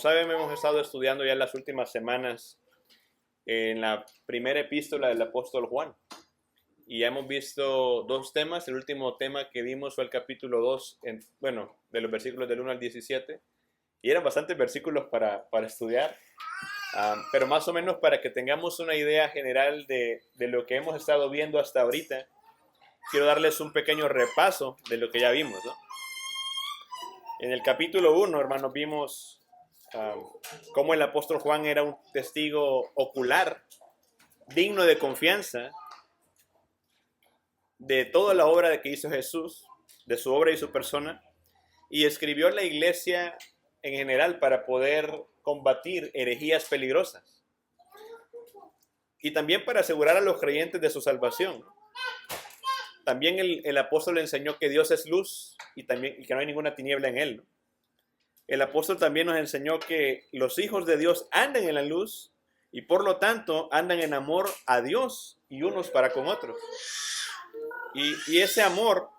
saben, hemos estado estudiando ya en las últimas semanas en la primera epístola del apóstol Juan. Y ya hemos visto dos temas. El último tema que vimos fue el capítulo 2, de los versículos del 1 al 17. Y eran bastantes versículos para estudiar. Pero más o menos para que tengamos una idea general de lo que hemos estado viendo hasta ahorita, quiero darles un pequeño repaso de lo que ya vimos, ¿no? En el capítulo 1, hermanos, vimos cómo el apóstol Juan era un testigo ocular, digno de confianza, de toda la obra que hizo Jesús, de su obra y su persona, y escribió a la iglesia en general para poder combatir herejías peligrosas y también para asegurar a los creyentes de su salvación. También el apóstol enseñó que Dios es luz y que no hay ninguna tiniebla en él, ¿no? El apóstol también nos enseñó que los hijos de Dios andan en la luz y por lo tanto andan en amor a Dios y unos para con otros. Y ese amor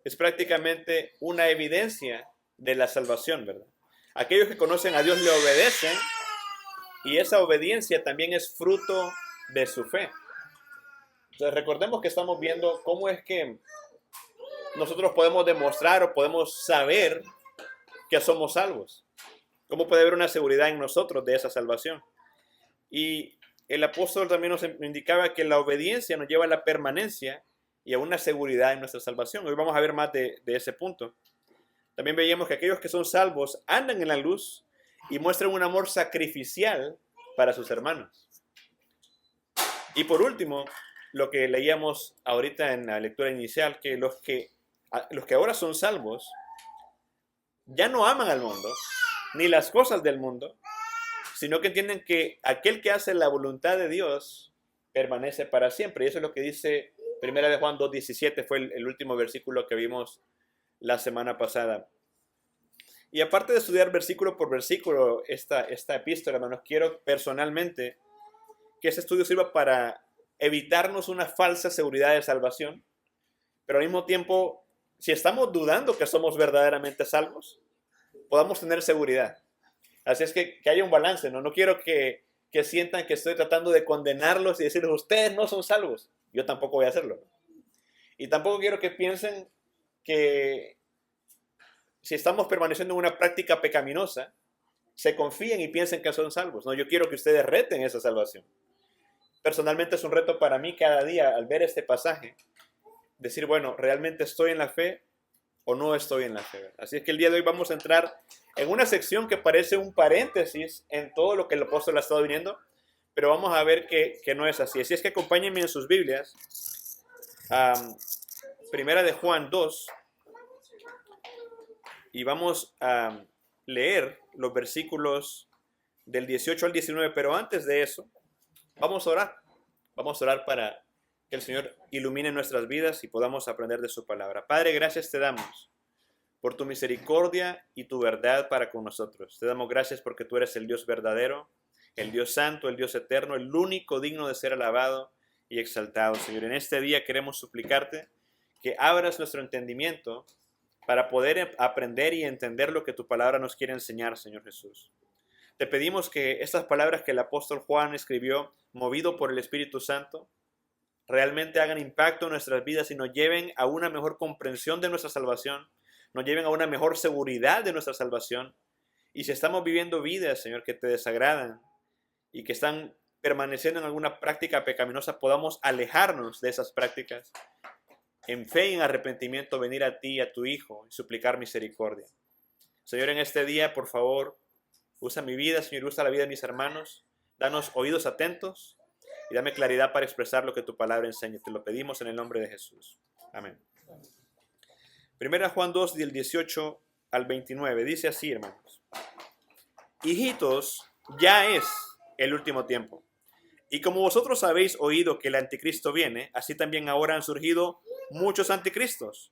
es prácticamente una evidencia de la salvación, ¿verdad? Aquellos que conocen a Dios le obedecen y esa obediencia también es fruto de su fe. Entonces recordemos que estamos viendo cómo es que nosotros podemos demostrar o podemos saber que somos salvos. ¿Cómo puede haber una seguridad en nosotros de esa salvación? Y el apóstol también nos indicaba que la obediencia nos lleva a la permanencia y a una seguridad en nuestra salvación. Hoy vamos a ver más de ese punto. También veíamos que aquellos que son salvos andan en la luz y muestran un amor sacrificial para sus hermanos. Y por último, lo que leíamos ahorita en la lectura inicial, que los que ahora son salvos ya no aman al mundo, ni las cosas del mundo, sino que entienden que aquel que hace la voluntad de Dios permanece para siempre. Y eso es lo que dice 1 de Juan 2:17, fue el último versículo que vimos la semana pasada. Y aparte de estudiar versículo por versículo esta epístola, hermanos, quiero personalmente que ese estudio sirva para evitarnos una falsa seguridad de salvación, pero al mismo tiempo, si estamos dudando que somos verdaderamente salvos, podamos tener seguridad. Así es que haya un balance, ¿no? No quiero que sientan que estoy tratando de condenarlos y decirles, ustedes no son salvos. Yo tampoco voy a hacerlo. Y tampoco quiero que piensen que si estamos permaneciendo en una práctica pecaminosa, se confíen y piensen que son salvos. No, yo quiero que ustedes reten esa salvación. Personalmente es un reto para mí cada día al ver este pasaje, decir, bueno, ¿realmente estoy en la fe o no estoy en la fe? Así es que el día de hoy vamos a entrar en una sección que parece un paréntesis en todo lo que el apóstol ha estado viniendo, pero vamos a ver que no es así. Así es que acompáñenme en sus Biblias, Primera de Juan 2, y vamos a leer los versículos del 18 al 19, pero antes de eso, vamos a orar. Vamos a orar para que el Señor ilumine nuestras vidas y podamos aprender de su palabra. Padre, gracias te damos por tu misericordia y tu verdad para con nosotros. Te damos gracias porque tú eres el Dios verdadero, el Dios santo, el Dios eterno, el único digno de ser alabado y exaltado. Señor, en este día queremos suplicarte que abras nuestro entendimiento para poder aprender y entender lo que tu palabra nos quiere enseñar, Señor Jesús. Te pedimos que estas palabras que el apóstol Juan escribió, movido por el Espíritu Santo, realmente hagan impacto en nuestras vidas y nos lleven a una mejor comprensión de nuestra salvación, nos lleven a una mejor seguridad de nuestra salvación. Y si estamos viviendo vidas, Señor, que te desagradan y que están permaneciendo en alguna práctica pecaminosa, podamos alejarnos de esas prácticas, en fe y en arrepentimiento, venir a ti y a tu Hijo y suplicar misericordia. Señor, en este día, por favor, usa mi vida, Señor, usa la vida de mis hermanos. Danos oídos atentos y dame claridad para expresar lo que tu palabra enseña. Te lo pedimos en el nombre de Jesús. Amén. Primera Juan 2, del 18 al 29. Dice así, hermanos. Hijitos, ya es el último tiempo. Y como vosotros habéis oído que el anticristo viene, así también ahora han surgido muchos anticristos.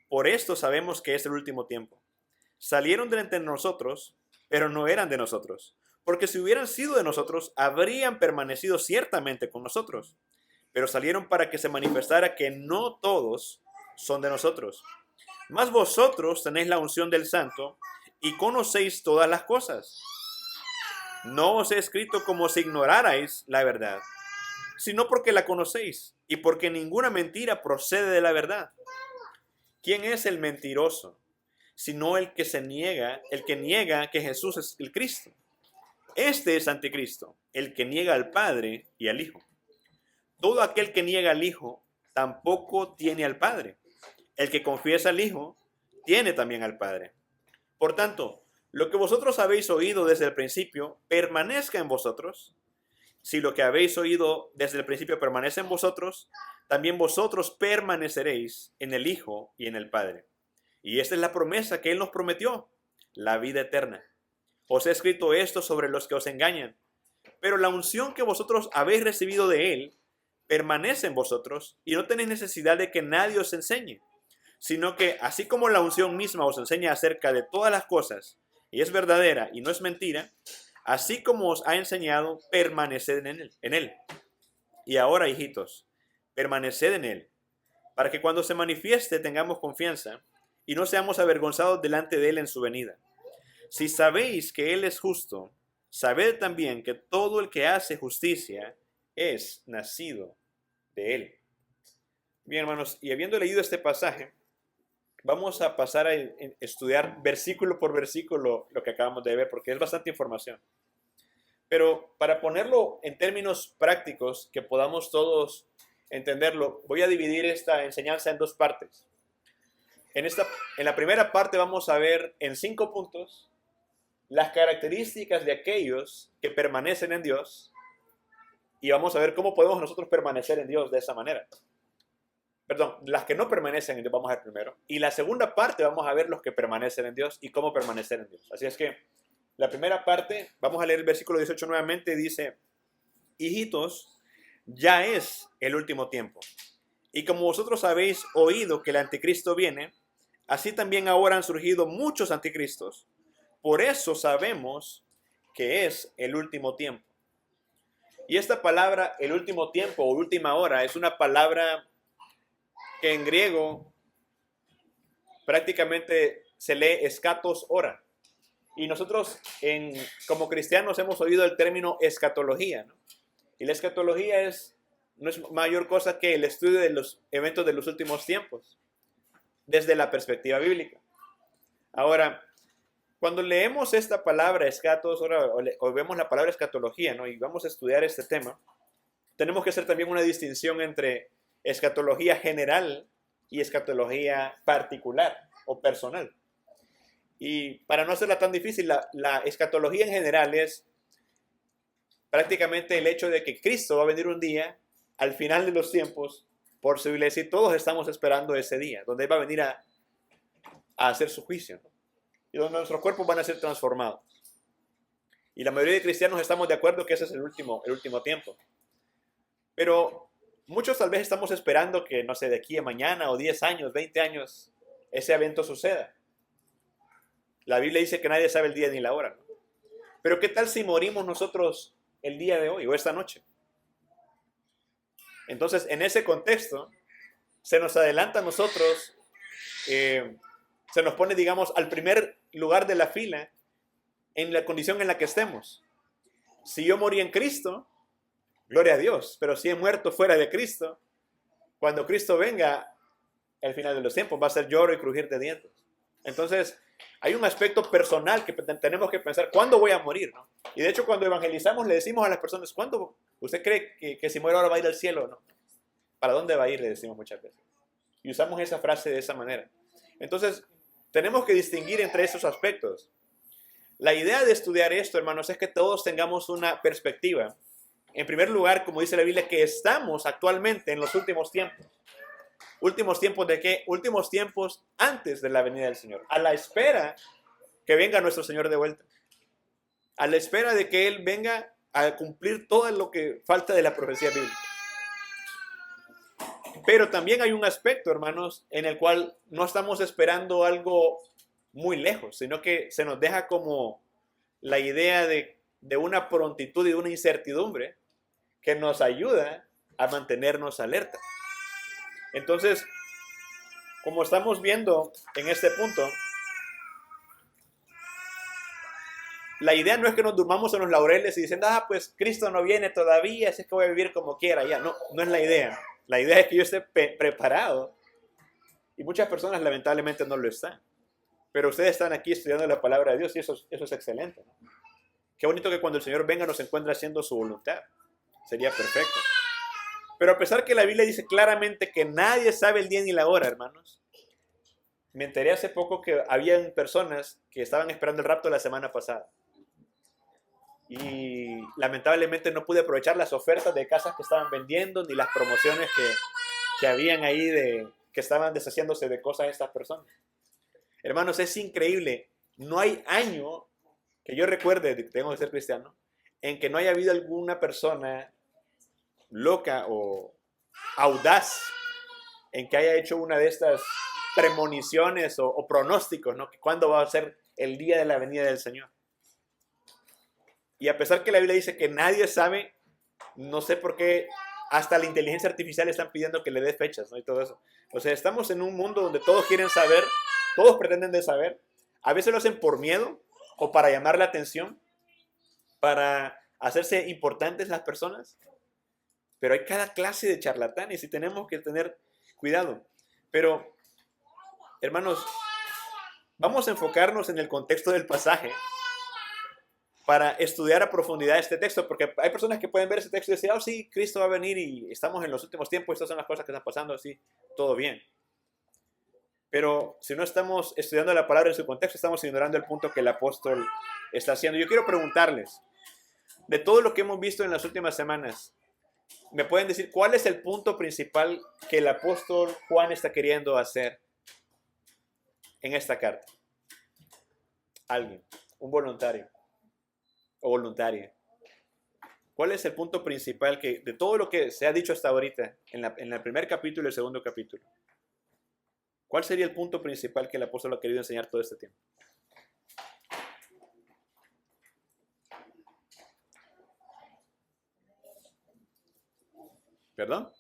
Por esto sabemos que es el último tiempo. Salieron de entre nosotros, pero no eran de nosotros. Porque si hubieran sido de nosotros, habrían permanecido ciertamente con nosotros. Pero salieron para que se manifestara que no todos son de nosotros. Mas vosotros tenéis la unción del Santo y conocéis todas las cosas. No os he escrito como si ignorarais la verdad, sino porque la conocéis y porque ninguna mentira procede de la verdad. ¿Quién es el mentiroso? Sino el que niega que Jesús es el Cristo. Este es anticristo, el que niega al Padre y al Hijo. Todo aquel que niega al Hijo tampoco tiene al Padre. El que confiesa al Hijo tiene también al Padre. Por tanto, lo que vosotros habéis oído desde el principio permanezca en vosotros. Si lo que habéis oído desde el principio permanece en vosotros, también vosotros permaneceréis en el Hijo y en el Padre. Y esta es la promesa que Él nos prometió, la vida eterna. Os he escrito esto sobre los que os engañan, pero la unción que vosotros habéis recibido de Él permanece en vosotros y no tenéis necesidad de que nadie os enseñe, sino que así como la unción misma os enseña acerca de todas las cosas y es verdadera y no es mentira, así como os ha enseñado, permaneced en Él. Y ahora, hijitos, permaneced en Él, para que cuando se manifieste tengamos confianza y no seamos avergonzados delante de Él en su venida. Si sabéis que Él es justo, sabed también que todo el que hace justicia es nacido de Él. Bien, hermanos, y habiendo leído este pasaje, vamos a pasar a estudiar versículo por versículo lo que acabamos de ver, porque es bastante información. Pero para ponerlo en términos prácticos, que podamos todos entenderlo, voy a dividir esta enseñanza en dos partes. En la primera parte vamos a ver en 5 puntos las características de aquellos que permanecen en Dios y vamos a ver cómo podemos nosotros permanecer en Dios de esa manera. Perdón, las que no permanecen en Dios vamos a ver primero. Y la segunda parte vamos a ver los que permanecen en Dios y cómo permanecer en Dios. Así es que la primera parte, vamos a leer el versículo 18 nuevamente, dice: hijitos, ya es el último tiempo. Y como vosotros habéis oído que el anticristo viene, así también ahora han surgido muchos anticristos. Por eso sabemos que es el último tiempo. Y esta palabra, el último tiempo o última hora, es una palabra que en griego prácticamente se lee escatos hora. Y nosotros como cristianos hemos oído el término escatología, ¿no? Y la escatología no es mayor cosa que el estudio de los eventos de los últimos tiempos, desde la perspectiva bíblica. Ahora, cuando leemos esta palabra escatos hora o vemos la palabra escatología, ¿no? Y vamos a estudiar este tema, tenemos que hacer también una distinción entre escatología general y escatología particular o personal. Y para no hacerla tan difícil, la escatología en general es prácticamente el hecho de que Cristo va a venir un día al final de los tiempos, por su iglesia, y todos estamos esperando ese día, donde Él va a venir a hacer su juicio, ¿no? Y donde nuestros cuerpos van a ser transformados. Y la mayoría de cristianos estamos de acuerdo que ese es el último tiempo. Pero muchos tal vez estamos esperando que, no sé, de aquí a mañana o 10 años, 20 años, ese evento suceda. La Biblia dice que nadie sabe el día ni la hora, ¿no? Pero ¿qué tal si morimos nosotros el día de hoy o esta noche? Entonces, en ese contexto, se nos adelanta a nosotros, se nos pone, digamos, al primer lugar de la fila en la condición en la que estemos. Si yo morí en Cristo, gloria a Dios, pero si he muerto fuera de Cristo, cuando Cristo venga al final de los tiempos, va a ser lloro y crujir de dientes. Entonces, hay un aspecto personal que tenemos que pensar, ¿cuándo voy a morir, no? Y de hecho, cuando evangelizamos, le decimos a las personas, ¿cuándo usted cree que si muere ahora va a ir al cielo, no? ¿Para dónde va a ir? Le decimos muchas veces. Y usamos esa frase de esa manera. Entonces, tenemos que distinguir entre esos aspectos. La idea de estudiar esto, hermanos, es que todos tengamos una perspectiva. En primer lugar, como dice la Biblia, que estamos actualmente en los últimos tiempos. ¿Últimos tiempos de qué? Últimos tiempos antes de la venida del Señor. A la espera que venga nuestro Señor de vuelta. A la espera de que Él venga a cumplir todo lo que falta de la profecía bíblica. Pero también hay un aspecto, hermanos, en el cual no estamos esperando algo muy lejos, sino que se nos deja como la idea de una prontitud y de una incertidumbre que nos ayuda a mantenernos alerta. Entonces, como estamos viendo en este punto, la idea no es que nos durmamos en los laureles y diciendo, pues Cristo no viene todavía, así es que voy a vivir como quiera. Ya, no, no es la idea. La idea es que yo esté preparado. Y muchas personas lamentablemente no lo están. Pero ustedes están aquí estudiando la palabra de Dios y eso es excelente, ¿no? Qué bonito que cuando el Señor venga nos encuentre haciendo su voluntad. Sería perfecto. Pero a pesar que la Biblia dice claramente que nadie sabe el día ni la hora, hermanos, me enteré hace poco que habían personas que estaban esperando el rapto la semana pasada. Y lamentablemente no pude aprovechar las ofertas de casas que estaban vendiendo, ni las promociones que habían ahí que estaban deshaciéndose de cosas de estas personas. Hermanos, es increíble. No hay año que yo recuerde, tengo que ser cristiano, en que no haya habido alguna persona loca o audaz en que haya hecho una de estas premoniciones o pronósticos, ¿no? Que cuándo va a ser el día de la venida del Señor. Y a pesar que la Biblia dice que nadie sabe, no sé por qué hasta la inteligencia artificial están pidiendo que le dé fechas, ¿no? Y todo eso. O sea, estamos en un mundo donde todos quieren saber, todos pretenden de saber. A veces lo hacen por miedo o para llamar la atención, para hacerse importantes las personas. Pero hay cada clase de charlatanes y tenemos que tener cuidado. Pero, hermanos, vamos a enfocarnos en el contexto del pasaje para estudiar a profundidad este texto, porque hay personas que pueden ver ese texto y decir, sí, Cristo va a venir y estamos en los últimos tiempos, estas son las cosas que están pasando, sí, todo bien. Pero si no estamos estudiando la palabra en su contexto, estamos ignorando el punto que el apóstol está haciendo. Yo quiero preguntarles, de todo lo que hemos visto en las últimas semanas, ¿me pueden decir cuál es el punto principal que el apóstol Juan está queriendo hacer en esta carta? Alguien, un voluntario o voluntaria. ¿Cuál es el punto principal que de todo lo que se ha dicho hasta ahorita en el primer capítulo y el segundo capítulo? ¿Cuál sería el punto principal que el apóstol ha querido enseñar todo este tiempo? ¿Perdón?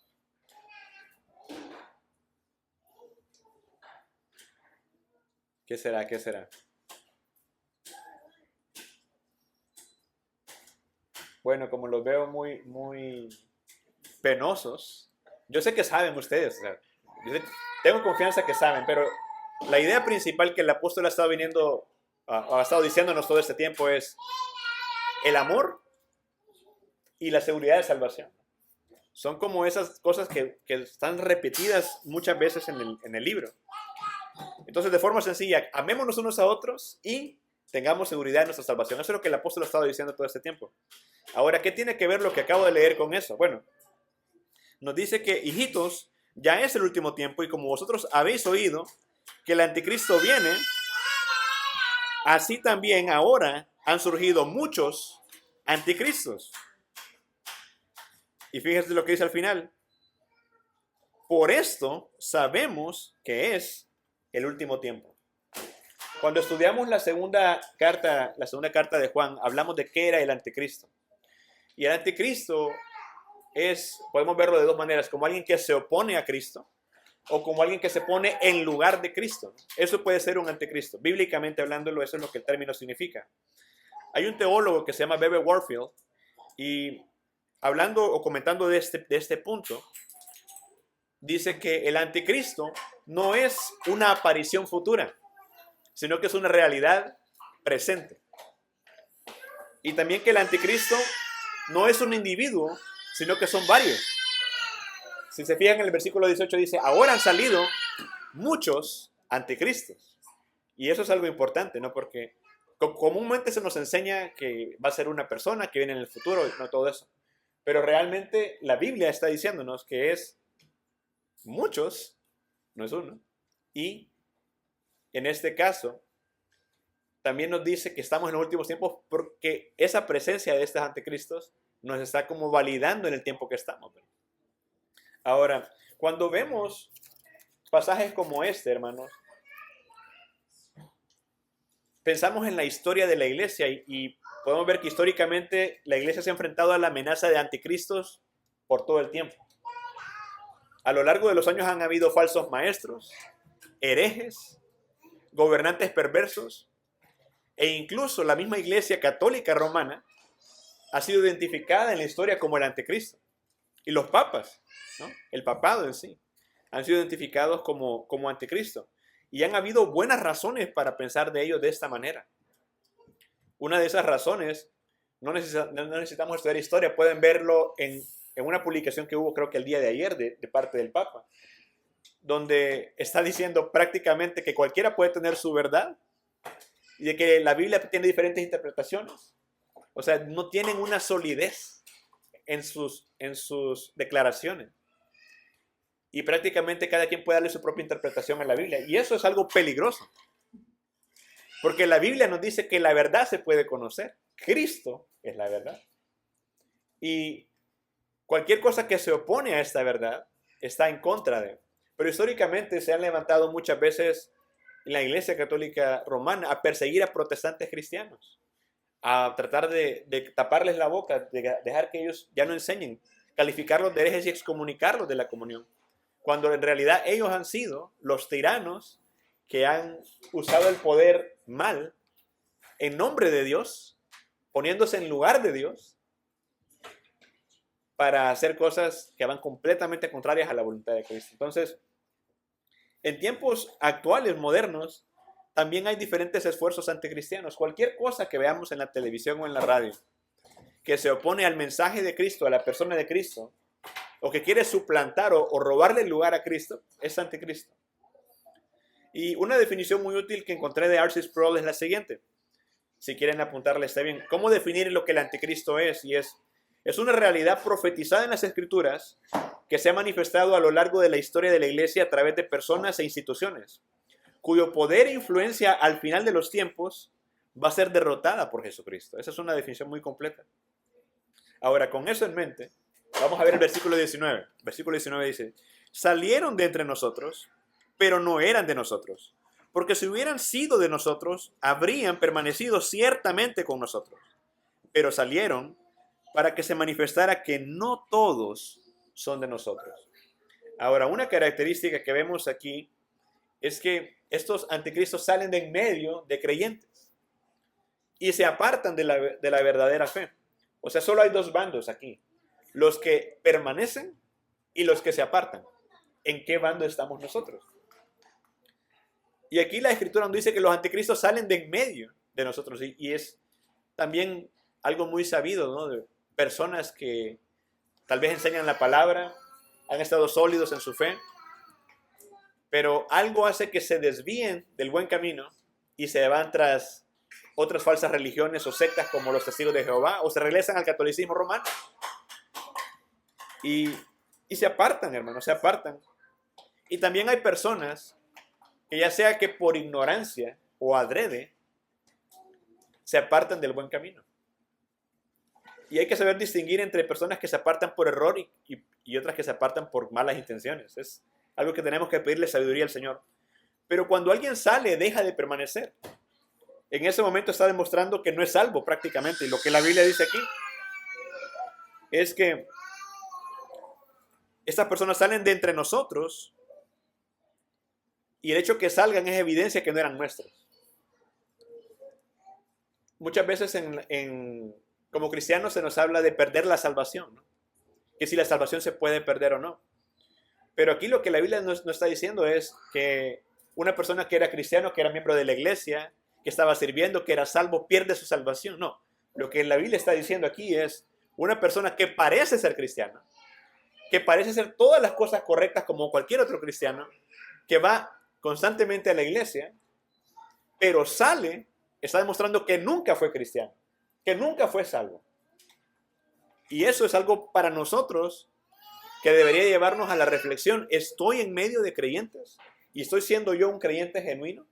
¿Qué será? ¿Qué será? Bueno, como los veo muy penosos, yo sé que saben ustedes, o sea, tengo confianza que saben, pero la idea principal que el apóstol ha estado diciéndonos todo este tiempo es el amor y la seguridad de salvación. Son como esas cosas que están repetidas muchas veces en el libro. Entonces, de forma sencilla, amémonos unos a otros y tengamos seguridad en nuestra salvación. Eso es lo que el apóstol ha estado diciendo todo este tiempo. Ahora, ¿qué tiene que ver lo que acabo de leer con eso? Bueno, nos dice que, hijitos, ya es el último tiempo y como vosotros habéis oído que el anticristo viene, así también ahora han surgido muchos anticristos. Y fíjense lo que dice al final. Por esto sabemos que es el último tiempo. Cuando estudiamos la segunda carta de Juan, hablamos de qué era el anticristo. Y el anticristo podemos verlo de dos maneras, como alguien que se opone a Cristo o como alguien que se pone en lugar de Cristo. Eso puede ser un anticristo. Bíblicamente hablándolo, eso es lo que el término significa. Hay un teólogo que se llama Bebe Warfield y hablando o comentando de este punto, dice que el anticristo no es una aparición futura, sino que es una realidad presente. Y también que el anticristo no es un individuo, sino que son varios. Si se fijan en el versículo 18 dice, ahora han salido muchos anticristos. Y eso es algo importante, ¿no? Porque comúnmente se nos enseña que va a ser una persona que viene en el futuro, no todo eso. Pero realmente la Biblia está diciéndonos que es muchos, no es uno. Y en este caso, también nos dice que estamos en los últimos tiempos porque esa presencia de estos anticristos nos está como validando en el tiempo que estamos. Ahora, cuando vemos pasajes como este, hermanos, pensamos en la historia de la iglesia y podemos ver que históricamente la iglesia se ha enfrentado a la amenaza de anticristos por todo el tiempo. A lo largo de los años han habido falsos maestros, herejes, gobernantes perversos E incluso la misma Iglesia Católica Romana ha sido identificada en la historia como el anticristo. Y los papas, ¿no? El papado en sí, han sido identificados como anticristo. Y han habido buenas razones para pensar de ellos de esta manera. Una de esas razones, no necesitamos estudiar historia, pueden verlo en una publicación que hubo creo que el día de ayer de parte del Papa, donde está diciendo prácticamente que cualquiera puede tener su verdad y de que la Biblia tiene diferentes interpretaciones. O sea, no tienen una solidez en sus declaraciones. Y prácticamente cada quien puede darle su propia interpretación a la Biblia. Y eso es algo peligroso. Porque la Biblia nos dice que la verdad se puede conocer. Cristo es la verdad. Y cualquier cosa que se opone a esta verdad está en contra de él. Pero históricamente se han levantado muchas veces en la Iglesia Católica Romana a perseguir a protestantes cristianos, a tratar de taparles la boca, de dejar que ellos ya no enseñen, calificarlos de herejes y excomunicarlos de la comunión, cuando en realidad ellos han sido los tiranos que han usado el poder mal en nombre de Dios, poniéndose en lugar de Dios para hacer cosas que van completamente contrarias a la voluntad de Cristo. Entonces, en tiempos actuales, modernos, también hay diferentes esfuerzos anticristianos. Cualquier cosa que veamos en la televisión o en la radio que se opone al mensaje de Cristo, a la persona de Cristo, o que quiere suplantar o robarle el lugar a Cristo, es anticristo. Y una definición muy útil que encontré de R.C. Sproul es la siguiente. Si quieren apuntarle, está bien. ¿Cómo definir lo que el anticristo es? Y es una realidad profetizada en las Escrituras que se ha manifestado a lo largo de la historia de la Iglesia a través de personas e instituciones, cuyo poder e influencia al final de los tiempos va a ser derrotada por Jesucristo. Esa es una definición muy completa. Ahora, con eso en mente, vamos a ver el versículo 19. El versículo 19 dice, salieron de entre nosotros, pero no eran de nosotros, porque si hubieran sido de nosotros, habrían permanecido ciertamente con nosotros. Pero salieron para que se manifestara que no todos son de nosotros. Ahora, una característica que vemos aquí es que estos anticristos salen de en medio de creyentes y se apartan de la verdadera fe. O sea, solo hay dos bandos aquí, los que permanecen y los que se apartan. ¿En qué bando estamos nosotros? Y aquí la Escritura nos dice que los anticristos salen de en medio de nosotros y es también algo muy sabido, ¿no? De personas que tal vez enseñan la palabra, han estado sólidos en su fe, pero algo hace que se desvíen del buen camino y se van tras otras falsas religiones o sectas como los testigos de Jehová, o se regresan al catolicismo romano y se apartan, hermanos, se apartan. Y también hay personas que ya sea que por ignorancia o adrede se apartan del buen camino. Y hay que saber distinguir entre personas que se apartan por error y otras que se apartan por malas intenciones. Es algo que tenemos que pedirle sabiduría al Señor. Pero cuando alguien sale, deja de permanecer. En ese momento está demostrando que no es salvo prácticamente. Y lo que la Biblia dice aquí es que estas personas salen de entre nosotros y el hecho que salgan es evidencia que no eran nuestros. Muchas veces como cristianos se nos habla de perder la salvación, ¿no? Que si la salvación se puede perder o no. Pero aquí lo que la Biblia nos está diciendo es que una persona que era cristiano, que era miembro de la iglesia, que estaba sirviendo, que era salvo, pierde su salvación. No, lo que la Biblia está diciendo aquí es una persona que parece ser cristiana, que parece ser todas las cosas correctas como cualquier otro cristiano, que va constantemente a la iglesia, pero está demostrando que nunca fue cristiano, que nunca fue salvo. Y eso es algo para nosotros que debería llevarnos a la reflexión. ¿Estoy en medio de creyentes? ¿Y estoy siendo yo un creyente genuino?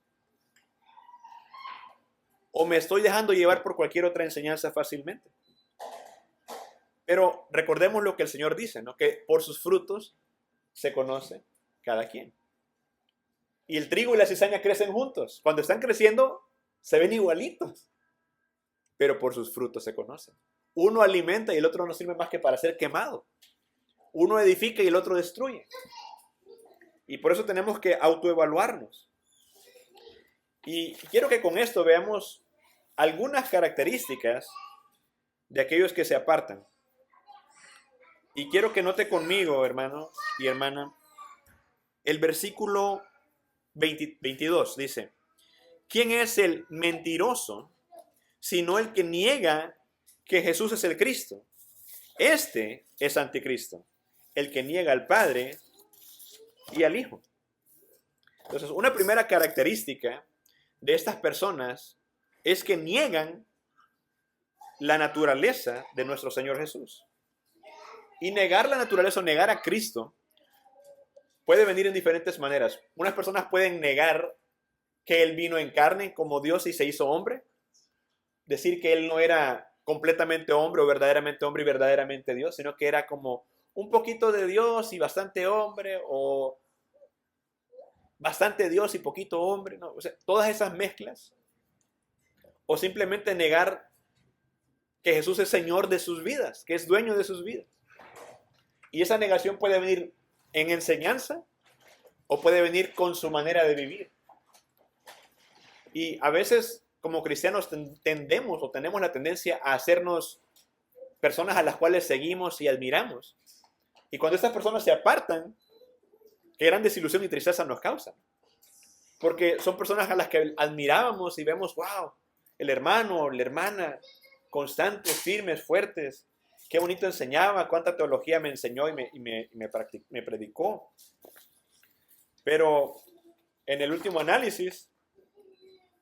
¿O me estoy dejando llevar por cualquier otra enseñanza fácilmente? Pero recordemos lo que el Señor dice, ¿no? Que por sus frutos se conoce cada quien. Y el trigo y la cizaña crecen juntos. Cuando están creciendo, se ven igualitos. Pero por sus frutos se conocen. Uno alimenta y el otro no sirve más que para ser quemado. Uno edifica y el otro destruye. Y por eso tenemos que autoevaluarnos. Y quiero que con esto veamos algunas características de aquellos que se apartan. Y quiero que note conmigo, hermano y hermana, el versículo 22 dice: ¿quién es el mentiroso sino el que niega que Jesús es el Cristo? Este es anticristo, el que niega al Padre y al Hijo. Entonces, una primera característica de estas personas es que niegan la naturaleza de nuestro Señor Jesús. Y negar la naturaleza o negar a Cristo puede venir en diferentes maneras. Unas personas pueden negar que Él vino en carne como Dios y se hizo hombre. Decir que Él no era completamente hombre y verdaderamente Dios, sino que era como un poquito de Dios y bastante hombre, o bastante Dios y poquito hombre, ¿no? O sea, todas esas mezclas. O simplemente negar que Jesús es Señor de sus vidas, que es dueño de sus vidas. Y esa negación puede venir en enseñanza o puede venir con su manera de vivir. Y a veces, como cristianos, tendemos o tenemos la tendencia a hacernos personas a las cuales seguimos y admiramos. Y cuando estas personas se apartan, qué gran desilusión y tristeza nos causan. Porque son personas a las que admirábamos y vemos, wow, el hermano, la hermana, constantes, firmes, fuertes. Qué bonito enseñaba, cuánta teología me enseñó y me predicó. Pero en el último análisis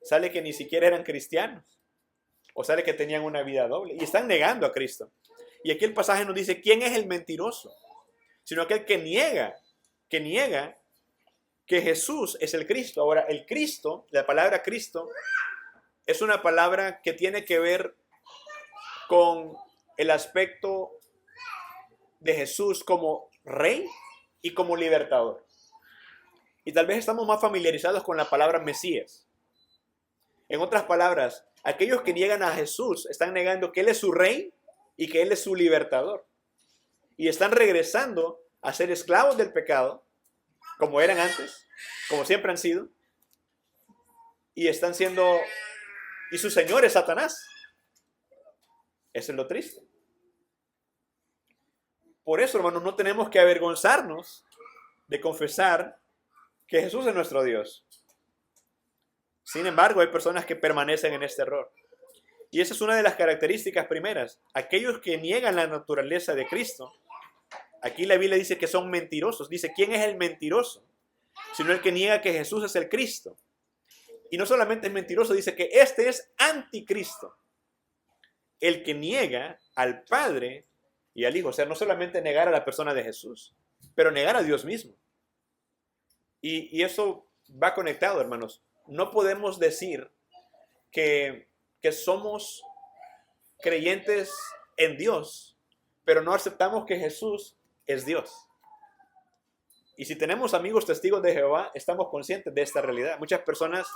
sale que ni siquiera eran cristianos. O sale que tenían una vida doble. Y están negando a Cristo. Y aquí el pasaje nos dice, ¿quién es el mentiroso? Sino aquel que niega que Jesús es el Cristo. Ahora, el Cristo, la palabra Cristo, es una palabra que tiene que ver con el aspecto de Jesús como Rey y como libertador. Y tal vez estamos más familiarizados con la palabra Mesías. En otras palabras, aquellos que niegan a Jesús están negando que Él es su Rey y que Él es su libertador. Y están regresando a ser esclavos del pecado, como eran antes, como siempre han sido. Y están siendo, y su Señor es Satanás. Eso es lo triste. Por eso, hermanos, no tenemos que avergonzarnos de confesar que Jesús es nuestro Dios. Sin embargo, hay personas que permanecen en este error. Y esa es una de las características primeras. Aquellos que niegan la naturaleza de Cristo, aquí la Biblia dice que son mentirosos. Dice, ¿quién es el mentiroso? Sino el que niega que Jesús es el Cristo. Y no solamente es mentiroso, dice que este es anticristo. El que niega al Padre y al Hijo. O sea, no solamente negar a la persona de Jesús, pero negar a Dios mismo. Y eso va conectado, hermanos. No podemos decir que somos creyentes en Dios, pero no aceptamos que Jesús es Dios. Y si tenemos amigos testigos de Jehová, estamos conscientes de esta realidad. Muchas personas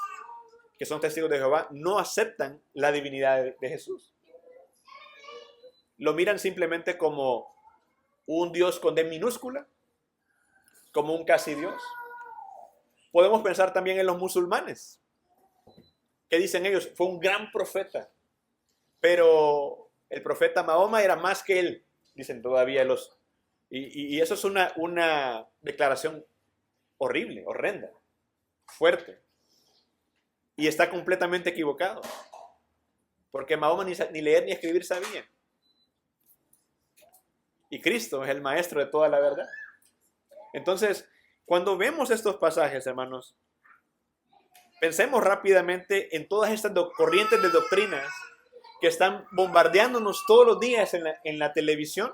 que son testigos de Jehová no aceptan la divinidad de Jesús. Lo miran simplemente como un Dios con D minúscula, como un casi Dios. Podemos pensar también en los musulmanes. ¿Qué dicen ellos? Fue un gran profeta, pero el profeta Mahoma era más que él, dicen todavía los. Y eso es una declaración horrible, horrenda, fuerte. Y está completamente equivocado, porque Mahoma ni leer ni escribir sabía. Y Cristo es el maestro de toda la verdad. Entonces, cuando vemos estos pasajes, hermanos, pensemos rápidamente en todas estas corrientes de doctrinas que están bombardeándonos todos los días en la televisión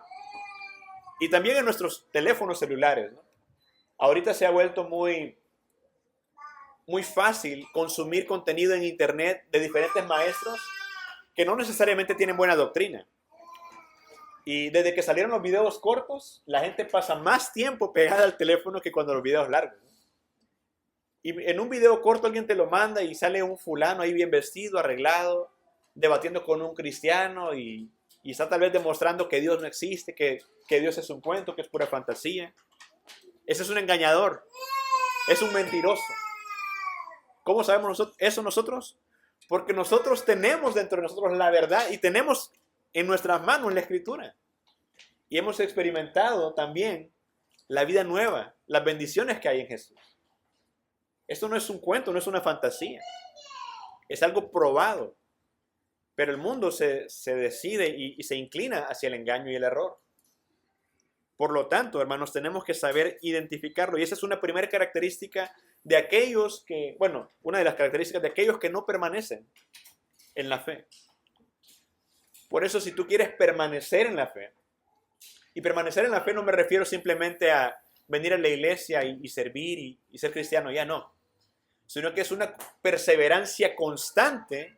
y también en nuestros teléfonos celulares, ¿no? Ahorita se ha vuelto muy fácil consumir contenido en internet de diferentes maestros que no necesariamente tienen buena doctrina. Y desde que salieron los videos cortos, la gente pasa más tiempo pegada al teléfono que cuando los videos largos, ¿no? Y en un video corto alguien te lo manda y sale un fulano ahí bien vestido, arreglado, debatiendo con un cristiano y está tal vez demostrando que Dios no existe, que Dios es un cuento, que es pura fantasía. Ese es un engañador, es un mentiroso. ¿Cómo sabemos eso nosotros? Porque nosotros tenemos dentro de nosotros la verdad y tenemos en nuestras manos la Escritura. Y hemos experimentado también la vida nueva, las bendiciones que hay en Jesús. Esto no es un cuento, no es una fantasía. Es algo probado. Pero el mundo se decide y se inclina hacia el engaño y el error. Por lo tanto, hermanos, tenemos que saber identificarlo. Y esa es una primera característica de aquellos que, bueno, una de las características de aquellos que no permanecen en la fe. Por eso, si tú quieres permanecer en la fe, y permanecer en la fe no me refiero simplemente a venir a la iglesia y servir y ser cristiano, ya no. Sino que es una perseverancia constante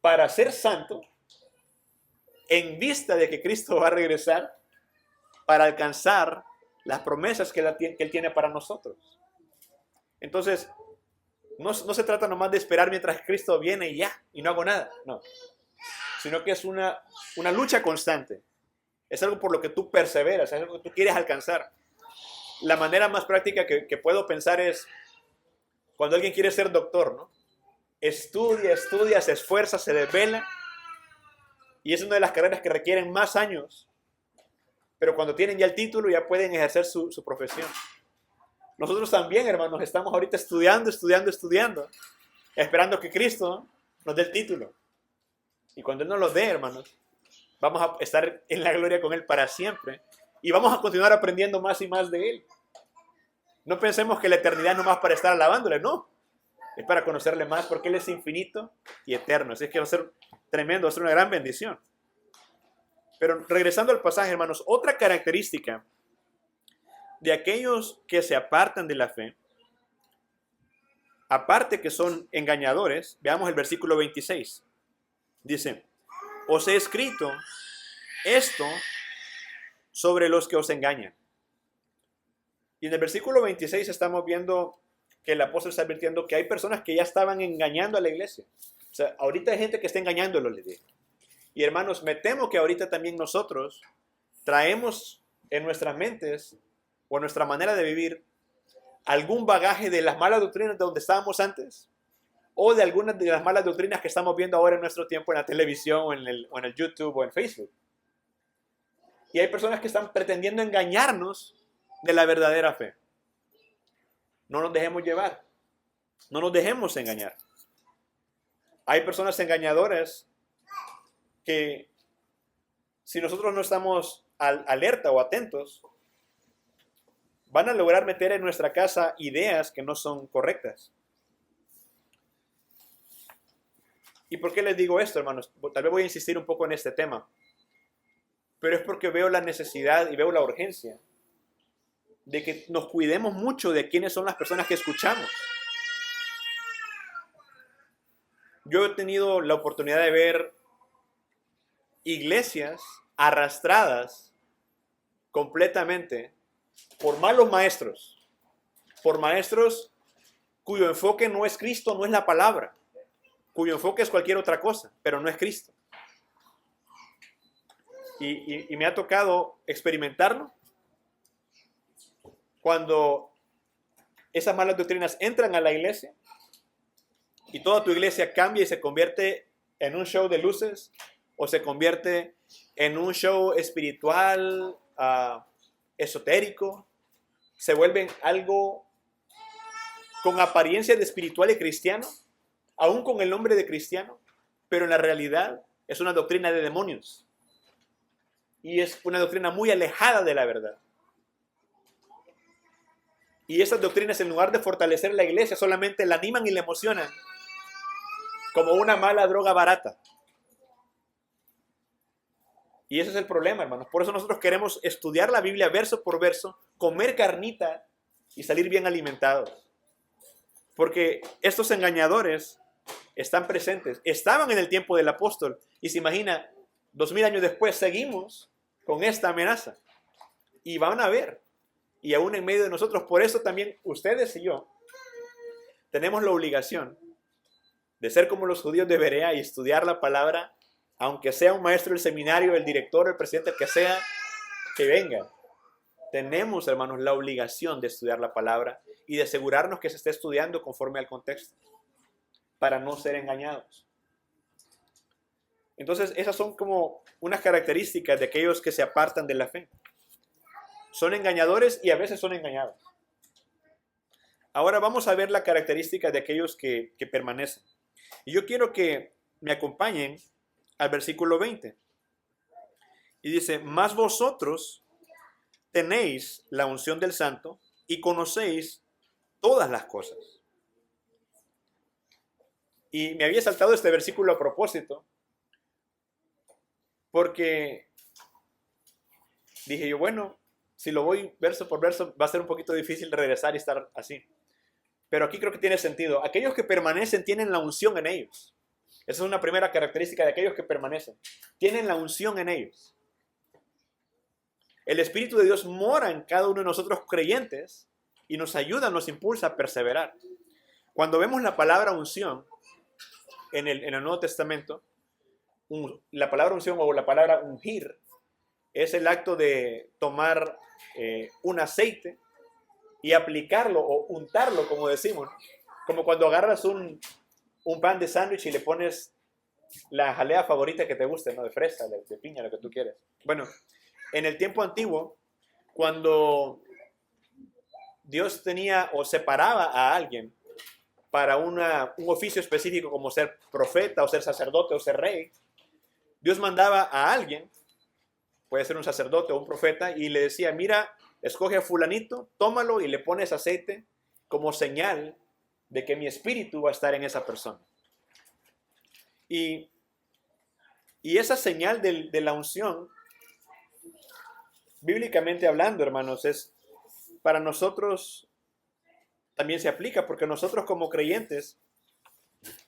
para ser santo en vista de que Cristo va a regresar para alcanzar las promesas que Él tiene para nosotros. Entonces, no se trata nomás de esperar mientras Cristo viene y ya, y no hago nada, no. Sino que es una lucha constante. Es algo por lo que tú perseveras, es algo que tú quieres alcanzar. La manera más práctica que puedo pensar es cuando alguien quiere ser doctor, ¿no? Estudia, se esfuerza, se desvela. Y es una de las carreras que requieren más años. Pero cuando tienen ya el título, ya pueden ejercer su profesión. Nosotros también, hermanos, estamos ahorita estudiando, esperando que Cristo nos dé el título. Y cuando Él nos lo dé, hermanos, vamos a estar en la gloria con Él para siempre. Y vamos a continuar aprendiendo más y más de Él. No pensemos que la eternidad es nomás para estar alabándole, no. Es para conocerle más porque Él es infinito y eterno. Así que va a ser tremendo, va a ser una gran bendición. Pero regresando al pasaje, hermanos, otra característica de aquellos que se apartan de la fe, aparte que son engañadores, veamos el versículo 26. Dice, os he escrito esto sobre los que os engañan. Y en el versículo 26 estamos viendo que el apóstol está advirtiendo que hay personas que ya estaban engañando a la iglesia. O sea, ahorita hay gente que está engañándolo, le digo. Y hermanos, me temo que ahorita también nosotros traemos en nuestras mentes o en nuestra manera de vivir algún bagaje de las malas doctrinas de donde estábamos antes o de algunas de las malas doctrinas que estamos viendo ahora en nuestro tiempo en la televisión o en el YouTube o en Facebook. Y hay personas que están pretendiendo engañarnos de la verdadera fe. No nos dejemos llevar. No nos dejemos engañar. Hay personas engañadoras que si nosotros no estamos alerta o atentos, van a lograr meter en nuestra casa ideas que no son correctas. ¿Y por qué les digo esto, hermanos? Tal vez voy a insistir un poco en este tema, pero es porque veo la necesidad y veo la urgencia de que nos cuidemos mucho de quiénes son las personas que escuchamos. Yo he tenido la oportunidad de ver iglesias arrastradas completamente por malos maestros, por maestros cuyo enfoque no es Cristo, no es la palabra, cuyo enfoque es cualquier otra cosa, pero no es Cristo. Y me ha tocado experimentarlo cuando esas malas doctrinas entran a la iglesia y toda tu iglesia cambia y se convierte en un show de luces o se convierte en un show espiritual, esotérico, se vuelven algo con apariencia de espiritual y cristiano, aún con el nombre de cristiano, pero en la realidad es una doctrina de demonios y es una doctrina muy alejada de la verdad. Y esas doctrinas, en lugar de fortalecer la iglesia, solamente la animan y la emocionan como una mala droga barata. Y ese es el problema, hermanos. Por eso nosotros queremos estudiar la Biblia verso por verso, comer carnita y salir bien alimentados. Porque estos engañadores están presentes. Estaban en el tiempo del apóstol. Y se imagina, 2000 años después seguimos con esta amenaza. Y van a ver. Y aún en medio de nosotros. Por eso también ustedes y yo tenemos la obligación de ser como los judíos de Berea y estudiar la palabra, aunque sea un maestro del seminario, el director, el presidente, el que sea, que venga. Tenemos, hermanos, la obligación de estudiar la palabra y de asegurarnos que se esté estudiando conforme al contexto. para no ser engañados. Entonces, esas son como unas características de aquellos que se apartan de la fe. Son engañadores y a veces son engañados. Ahora vamos a ver la característica de aquellos que permanecen. Y yo quiero que me acompañen al versículo 20. Y dice, mas vosotros tenéis la unción del Santo y conocéis todas las cosas. Y me había saltado este versículo a propósito, porque dije yo, bueno, si lo voy verso por verso, va a ser un poquito difícil regresar y estar así. Pero aquí creo que tiene sentido. Aquellos que permanecen tienen la unción en ellos. Esa es una primera característica de aquellos que permanecen. Tienen la unción en ellos. El Espíritu de Dios mora en cada uno de nosotros creyentes y nos ayuda, nos impulsa a perseverar. Cuando vemos la palabra unción en el Nuevo Testamento, la palabra unción o la palabra ungir es el acto de tomar un aceite y aplicarlo o untarlo, como decimos, ¿no? Como cuando agarras un pan de sándwich y le pones la jalea favorita que te guste, ¿no? De fresa, de piña, lo que tú quieres. Bueno, en el tiempo antiguo, cuando Dios tenía o separaba a alguien para un oficio específico como ser profeta o ser sacerdote o ser rey, Dios mandaba a alguien, puede ser un sacerdote o un profeta, y le decía, mira, escoge a fulanito, tómalo y le pones aceite como señal de que mi espíritu va a estar en esa persona. Y esa señal de la unción, bíblicamente hablando, hermanos, es para nosotros también se aplica, porque nosotros como creyentes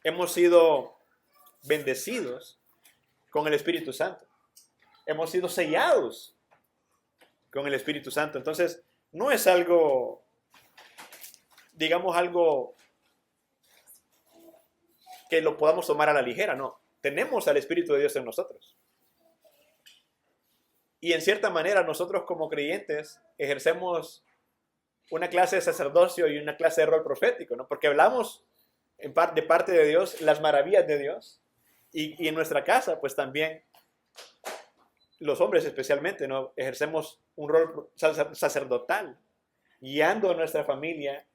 hemos sido bendecidos con el Espíritu Santo. Hemos sido sellados con el Espíritu Santo. Entonces, no es algo, digamos, algo que lo podamos tomar a la ligera, no. Tenemos al Espíritu de Dios en nosotros. Y en cierta manera, nosotros como creyentes ejercemos una clase de sacerdocio y una clase de rol profético, ¿no? Porque hablamos de parte de Dios las maravillas de Dios. Y en nuestra casa, pues también, los hombres especialmente, ¿no? Ejercemos un rol sacerdotal, guiando a nuestra familia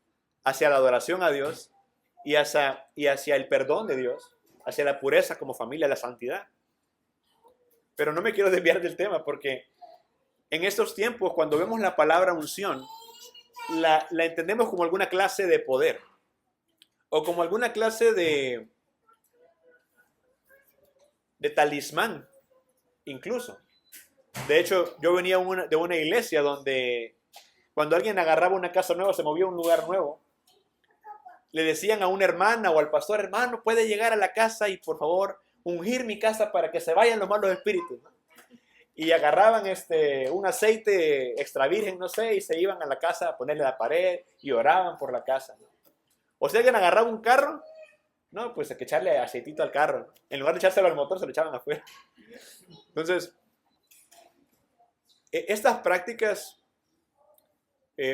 hacia la adoración a Dios y hacia el perdón de Dios, hacia la pureza como familia, la santidad. Pero no me quiero desviar del tema, porque en estos tiempos, cuando vemos la palabra unción, la entendemos como alguna clase de poder o como alguna clase de talismán, incluso. De hecho, yo venía de una iglesia donde cuando alguien agarraba una casa nueva, se movía a un lugar nuevo, le decían a una hermana o al pastor, hermano, puede llegar a la casa y por favor ungir mi casa para que se vayan los malos espíritus, ¿no? Y agarraban un aceite extra virgen, no sé, y se iban a la casa a ponerle la pared y oraban por la casa, ¿no? O si alguien agarraba un carro, no, pues hay que echarle aceitito al carro, ¿no? En lugar de echárselo al motor, se lo echaban afuera. Entonces, estas prácticas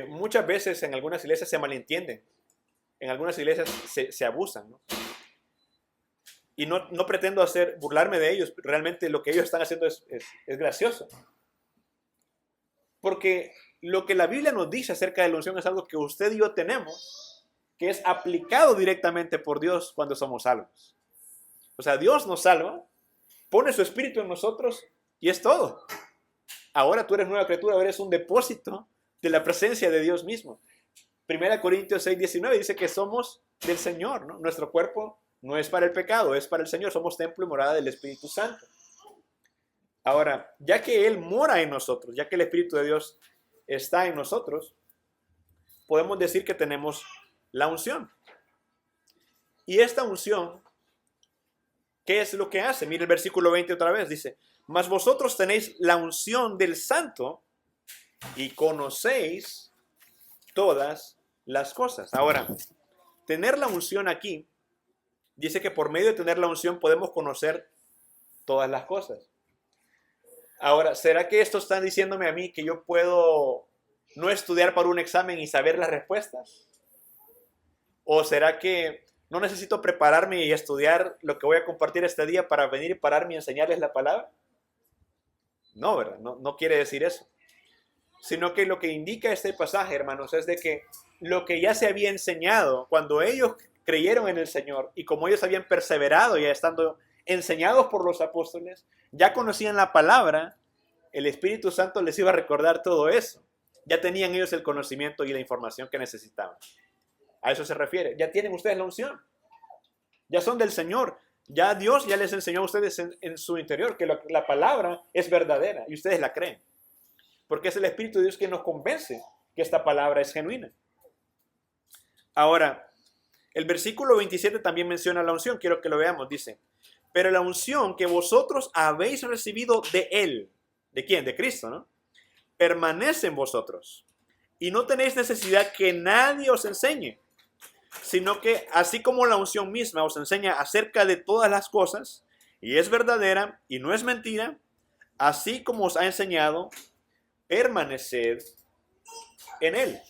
muchas veces en algunas iglesias se malentienden. En algunas iglesias se abusan, ¿no? Y no pretendo burlarme de ellos. Realmente lo que ellos están haciendo es gracioso. Porque lo que la Biblia nos dice acerca de la unción es algo que usted y yo tenemos, que es aplicado directamente por Dios cuando somos salvos. O sea, Dios nos salva, pone su espíritu en nosotros y es todo. Ahora tú eres nueva criatura, ahora eres un depósito de la presencia de Dios mismo. 1 Corintios 6:19 dice que somos del Señor, ¿no? Nuestro cuerpo no es para el pecado, es para el Señor. Somos templo y morada del Espíritu Santo. Ahora, ya que Él mora en nosotros, ya que el Espíritu de Dios está en nosotros, podemos decir que tenemos la unción. Y esta unción, ¿qué es lo que hace? Mire el versículo 20 otra vez, dice, mas vosotros tenéis la unción del Santo y conocéis todas las cosas. Ahora, tener la unción aquí, dice que por medio de tener la unción podemos conocer todas las cosas. Ahora, ¿será que esto está diciéndome a mí que yo puedo no estudiar para un examen y saber las respuestas? ¿O será que ¿No necesito prepararme y estudiar lo que voy a compartir este día para venir y pararme y enseñarles la palabra? No, ¿verdad? No quiere decir eso. Sino que lo que indica este pasaje, hermanos, es de que lo que ya se había enseñado cuando ellos creyeron en el Señor y como ellos habían perseverado ya estando enseñados por los apóstoles, ya conocían la palabra, el Espíritu Santo les iba a recordar todo eso. Ya tenían ellos el conocimiento y la información que necesitaban. A eso se refiere. Ya tienen ustedes la unción. Ya son del Señor. Ya Dios ya les enseñó a ustedes en su interior que la palabra es verdadera y ustedes la creen. Porque es el Espíritu de Dios quien nos convence que esta palabra es genuina. Ahora, el versículo 27 también menciona la unción. Quiero que lo veamos. Dice, pero la unción que vosotros habéis recibido de Él. ¿De quién? De Cristo, ¿no? Permanece en vosotros. Y no tenéis necesidad que nadie os enseñe, sino que así como la unción misma os enseña acerca de todas las cosas, y es verdadera y no es mentira, así como os ha enseñado, permaneced en Él.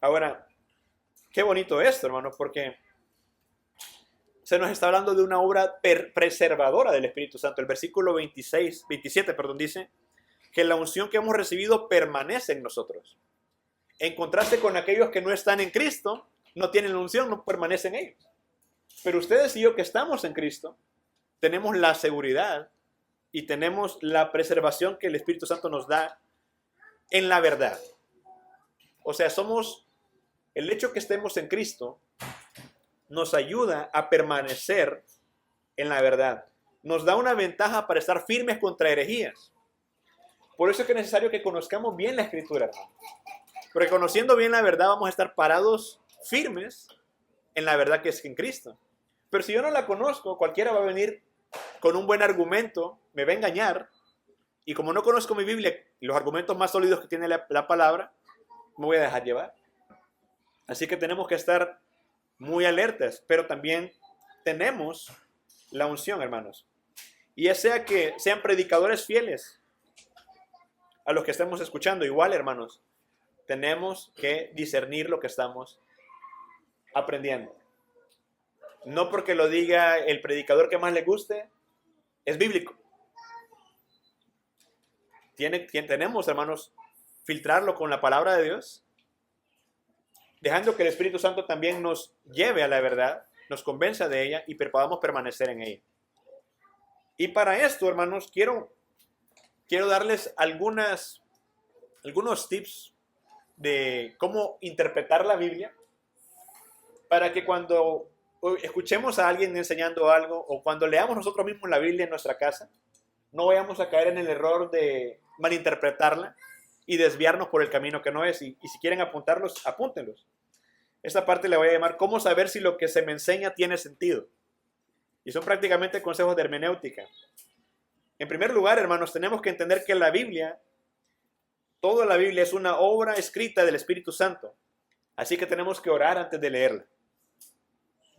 Ahora, qué bonito esto, hermanos, porque se nos está hablando de una obra preservadora del Espíritu Santo. El versículo 27, dice que la unción que hemos recibido permanece en nosotros. En contraste con aquellos que no están en Cristo, no tienen la unción, no permanecen en ellos. Pero ustedes y yo que estamos en Cristo, tenemos la seguridad y tenemos la preservación que el Espíritu Santo nos da en la verdad. O sea, el hecho que estemos en Cristo nos ayuda a permanecer en la verdad. Nos da una ventaja para estar firmes contra herejías. Por eso es que es necesario que conozcamos bien la Escritura, hermano. Porque conociendo bien la verdad vamos a estar parados firmes en la verdad que es en Cristo. Pero si yo no la conozco, cualquiera va a venir con un buen argumento, me va a engañar, y como no conozco mi Biblia y los argumentos más sólidos que tiene la palabra, me voy a dejar llevar. Así que tenemos que estar muy alertas, pero también tenemos la unción, hermanos. Y ya sea que sean predicadores fieles a los que estemos escuchando, igual, hermanos, tenemos que discernir lo que estamos aprendiendo. No porque lo diga el predicador que más le guste, es bíblico. Tenemos, hermanos, filtrarlo con la palabra de Dios, dejando que el Espíritu Santo también nos lleve a la verdad, nos convenza de ella y podamos permanecer en ella. Y para esto, hermanos, quiero darles algunos tips de cómo interpretar la Biblia para que cuando escuchemos a alguien enseñando algo o cuando leamos nosotros mismos la Biblia en nuestra casa, no vayamos a caer en el error de malinterpretarla y desviarnos por el camino que no es. Y si quieren apuntarlos, apúntenlos. Esta parte le voy a llamar ¿cómo saber si lo que se me enseña tiene sentido? Y son prácticamente consejos de hermenéutica. En primer lugar, hermanos, tenemos que entender que la Biblia, toda la Biblia es una obra escrita del Espíritu Santo. Así que tenemos que orar antes de leerla.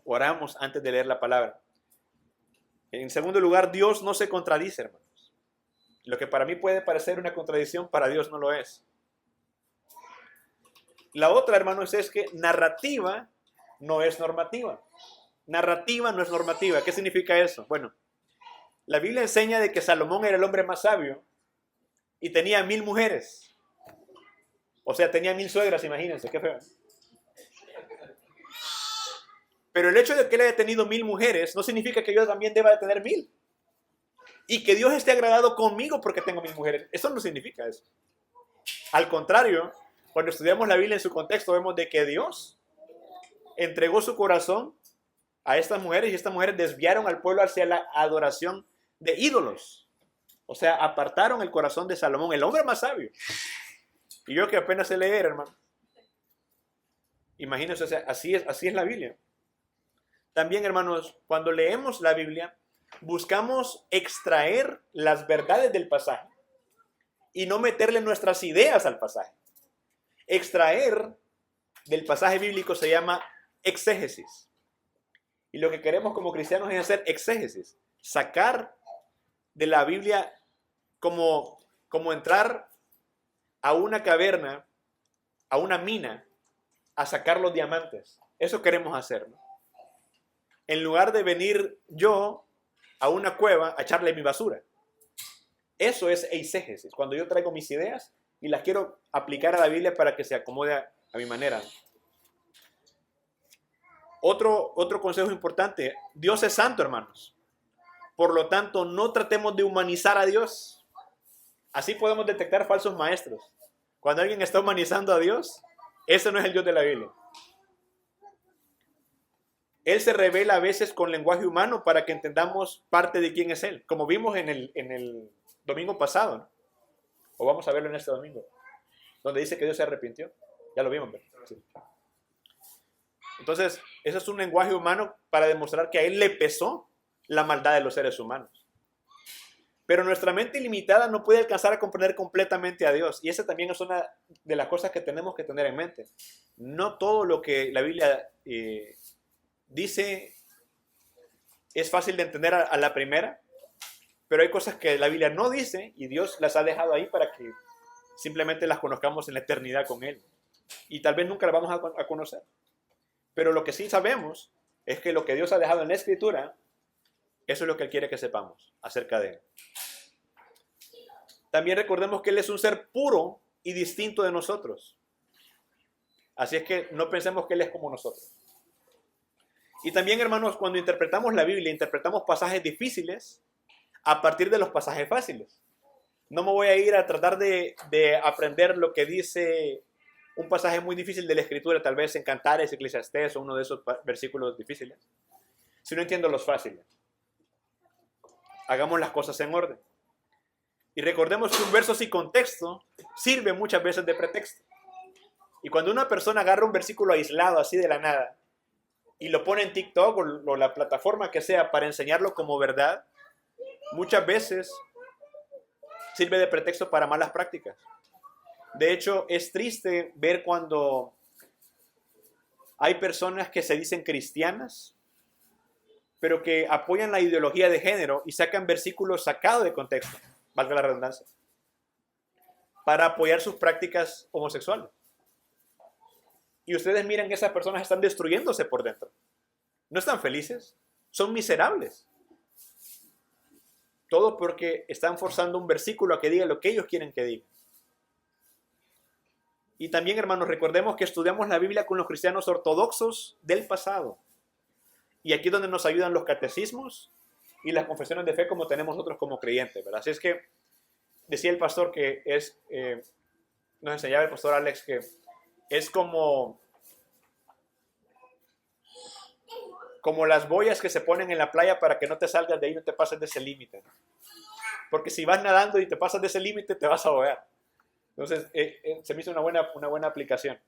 Oramos antes de leer la palabra. En segundo lugar, Dios no se contradice, hermanos. Lo que para mí puede parecer una contradicción, para Dios no lo es. La otra, hermanos, es que narrativa no es normativa. Narrativa no es normativa. ¿Qué significa eso? Bueno, la Biblia enseña de que Salomón era el hombre más sabio y tenía 1000 mujeres. O sea, tenía 1000 suegras, imagínense, qué feo. Pero el hecho de que él haya tenido 1000 mujeres no significa que yo también deba de tener 1000. Y que Dios esté agradado conmigo porque tengo 1000 mujeres. Eso no significa eso. Al contrario, cuando estudiamos la Biblia en su contexto, vemos de que Dios entregó su corazón a estas mujeres y estas mujeres desviaron al pueblo hacia la adoración de ídolos. O sea, apartaron el corazón de Salomón, el hombre más sabio. Y yo que apenas sé leer, hermano. Imagínense, o sea, así es la Biblia. También, hermanos, cuando leemos la Biblia, buscamos extraer las verdades del pasaje y no meterle nuestras ideas al pasaje. Extraer del pasaje bíblico se llama exégesis. Y lo que queremos como cristianos es hacer exégesis. Sacar de la Biblia como entrar a una caverna, a una mina, a sacar los diamantes. Eso queremos hacer, ¿no? En lugar de venir yo a una cueva a echarle mi basura. Eso es eisegesis, cuando yo traigo mis ideas y las quiero aplicar a la Biblia para que se acomode a mi manera. Otro consejo importante, Dios es santo, hermanos. Por lo tanto, no tratemos de humanizar a Dios. Así podemos detectar falsos maestros. Cuando alguien está humanizando a Dios, ese no es el Dios de la Biblia. Él se revela a veces con lenguaje humano para que entendamos parte de quién es Él, como vimos en el domingo pasado, ¿no? O vamos a verlo en este domingo, donde dice que Dios se arrepintió. Ya lo vimos, ¿verdad? Sí. Entonces, ese es un lenguaje humano para demostrar que a Él le pesó la maldad de los seres humanos. Pero nuestra mente ilimitada no puede alcanzar a comprender completamente a Dios. Y esa también es una de las cosas que tenemos que tener en mente. No todo lo que la Biblia dice es fácil de entender a la primera, pero hay cosas que la Biblia no dice y Dios las ha dejado ahí para que simplemente las conozcamos en la eternidad con Él. Y tal vez nunca las vamos a conocer. Pero lo que sí sabemos es que lo que Dios ha dejado en la Escritura, eso es lo que Él quiere que sepamos acerca de Él. También recordemos que Él es un ser puro y distinto de nosotros. Así es que no pensemos que Él es como nosotros. Y también, hermanos, cuando interpretamos la Biblia, interpretamos pasajes difíciles a partir de los pasajes fáciles. No me voy a ir a tratar de aprender lo que dice un pasaje muy difícil de la Escritura, tal vez en Cantares, Eclesiastés o uno de esos versículos difíciles, si no entiendo los fáciles. Hagamos las cosas en orden. Y recordemos que un verso sin contexto sirve muchas veces de pretexto. Y cuando una persona agarra un versículo aislado así de la nada y lo pone en TikTok o la plataforma que sea para enseñarlo como verdad, muchas veces sirve de pretexto para malas prácticas. De hecho, es triste ver cuando hay personas que se dicen cristianas, pero que apoyan la ideología de género y sacan versículos sacados de contexto, valga la redundancia, para apoyar sus prácticas homosexuales. Y ustedes miran que esas personas están destruyéndose por dentro. No están felices, son miserables. Todo porque están forzando un versículo a que diga lo que ellos quieren que diga. Y también, hermanos, recordemos que estudiamos la Biblia con los cristianos ortodoxos del pasado. Y aquí es donde nos ayudan los catecismos y las confesiones de fe como tenemos nosotros como creyentes, ¿verdad? Así es que decía el pastor que nos enseñaba el pastor Alex que es como las boyas que se ponen en la playa para que no te salgas de ahí, no te pases de ese límite. Porque si vas nadando y te pasas de ese límite, te vas a ahogar. Entonces, se me hizo una buena aplicación.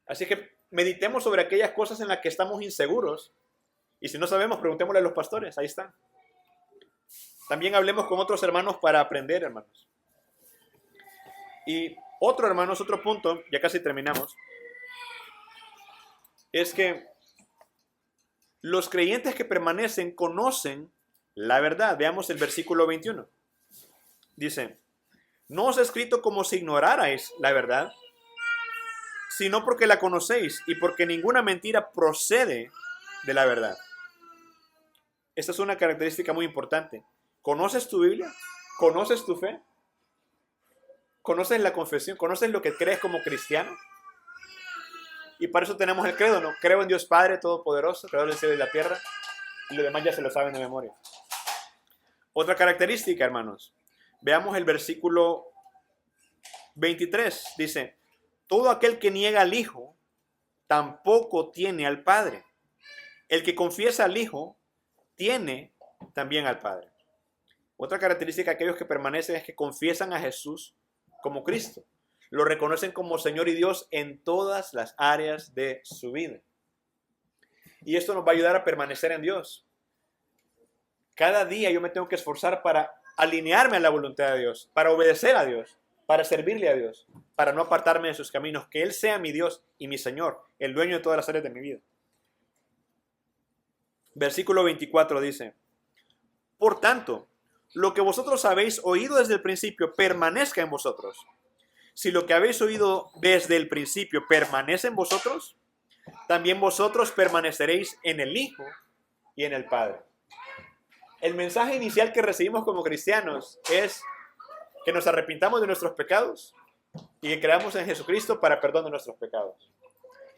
Así que meditemos sobre aquellas cosas en las que estamos inseguros. Y si no sabemos, preguntémosle a los pastores, ahí están. También hablemos con otros hermanos para aprender, hermanos. Y otro punto, ya casi terminamos, es que los creyentes que permanecen conocen la verdad. Veamos el versículo 21. Dice, no os he escrito como si ignorarais la verdad, sino porque la conocéis y porque ninguna mentira procede de la verdad. Esta es una característica muy importante. ¿Conoces tu Biblia? ¿Conoces tu fe? ¿Conoces la confesión? ¿Conoces lo que crees como cristiano? Y para eso tenemos el credo, ¿no? Creo en Dios Padre Todopoderoso, creador del cielo y la tierra, y lo demás ya se lo saben de memoria. Otra característica, hermanos. Veamos el versículo 23. Dice, todo aquel que niega al Hijo, tampoco tiene al Padre. El que confiesa al Hijo, tiene también al Padre. Otra característica de aquellos que permanecen es que confiesan a Jesús como Cristo. Lo reconocen como Señor y Dios en todas las áreas de su vida. Y esto nos va a ayudar a permanecer en Dios. Cada día yo me tengo que esforzar para alinearme a la voluntad de Dios, para obedecer a Dios, para servirle a Dios, para no apartarme de sus caminos, que Él sea mi Dios y mi Señor, el dueño de todas las áreas de mi vida. Versículo 24 dice, por tanto, lo que vosotros habéis oído desde el principio permanezca en vosotros. Si lo que habéis oído desde el principio permanece en vosotros, también vosotros permaneceréis en el Hijo y en el Padre. El mensaje inicial que recibimos como cristianos es que nos arrepintamos de nuestros pecados y que creamos en Jesucristo para perdón de nuestros pecados.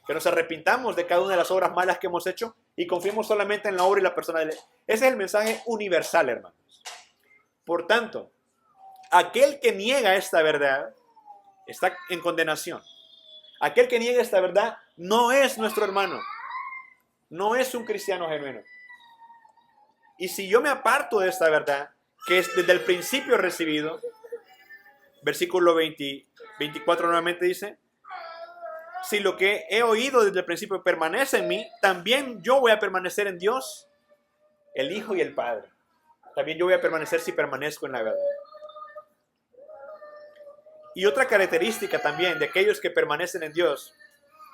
Que nos arrepintamos de cada una de las obras malas que hemos hecho y confiemos solamente en la obra y la persona de Él. Ese es el mensaje universal, hermanos. Por tanto, aquel que niega esta verdad está en condenación. Aquel que niega esta verdad no es nuestro hermano. No es un cristiano genuino. Y si yo me aparto de esta verdad, que es desde el principio recibido, versículo 24 nuevamente dice, si lo que he oído desde el principio permanece en mí, también yo voy a permanecer en Dios, el Hijo y el Padre. También yo voy a permanecer si permanezco en la verdad. Y otra característica también de aquellos que permanecen en Dios,